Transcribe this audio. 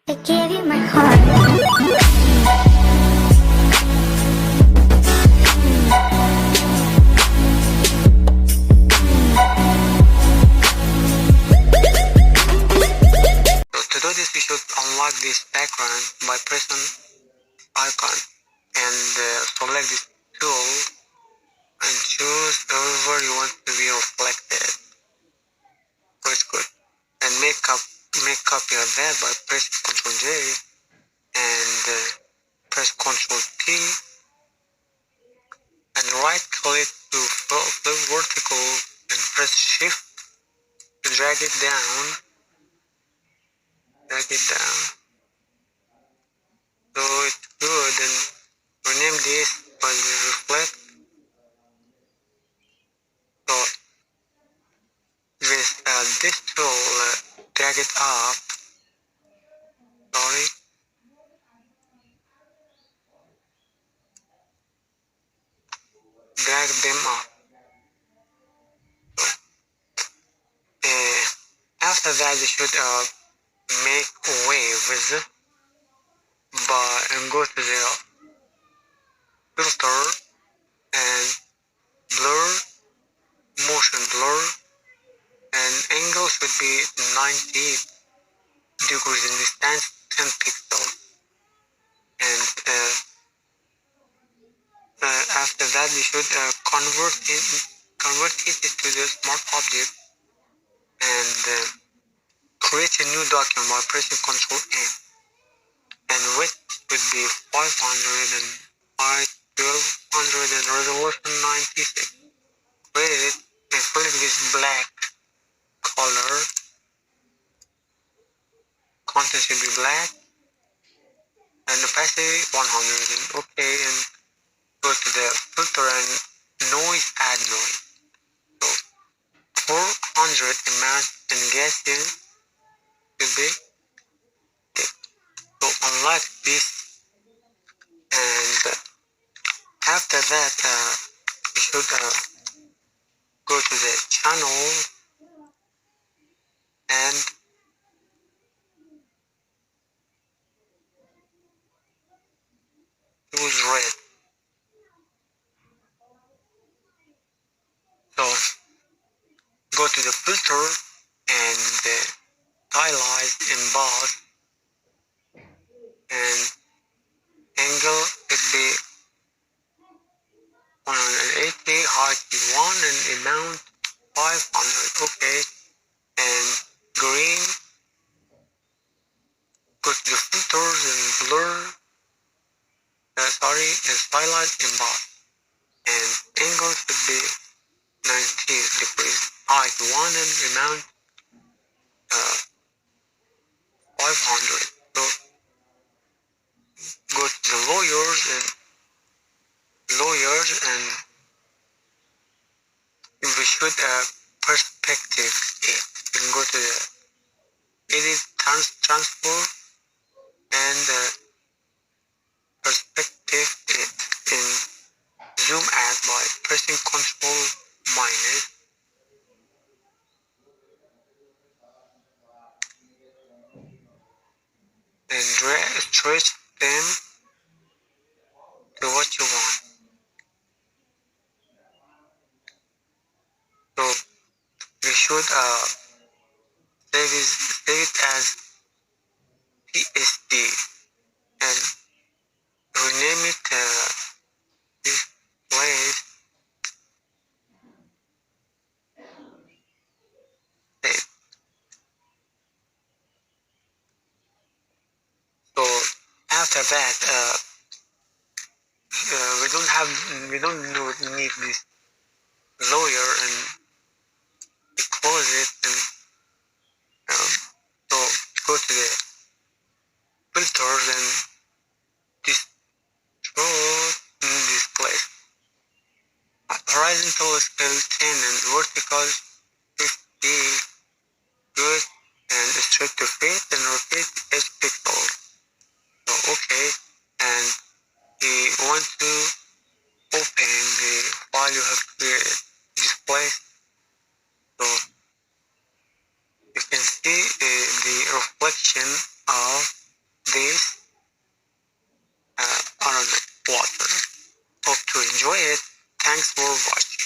I gave you my heart. To do this, we should unlock this background by pressing icon and select this tool and choose wherever you want to be reflected. Good, good. And make copy of that by pressing Ctrl J and press Ctrl T and right click to flip vertical and press Shift to drag it down. So it's good, and rename this by reflect. So with this tool, drag it up. Sorry. Drag them up. After that, you should make waves and go to the filter and blur, motion blur, and angle should be 90 degrees in distance, 10 pixels. And after that, you should convert it to the smart object and create a new document by pressing Ctrl N. And width would be 500 and height 1200 and resolution 96. Create it and fill it with black color. Content should be black and opacity 100 and okay, and go to the filter and noise, add noise. So 400 amount and Gaussian should be thick. So unlock this, and after that you should go to the channel and choose red. So go to the filter and stylize emboss, and angle should be 180, height 1 and amount 500. Okay, and green. Go to the filters and blur. And stylize emboss, and angle should be 90 degrees, height 1 and amount 500. So go to the layers and we should perspective it. You can go to the edit transform and perspective it in zoom out by pressing Ctrl minus. And stretch them to what you want. So we should save it as PSD and rename it this place. Save. So after that, we don't need this lawyer, and we close it, and so go to the filters and display horizontal scale 10 and vertical 50. Good, and straight to fit and rotate each pixel. So okay, and we want to open the file you have created, display. So you can see the reflection of this I don't know, water. Hope to enjoy it. Thanks for watching.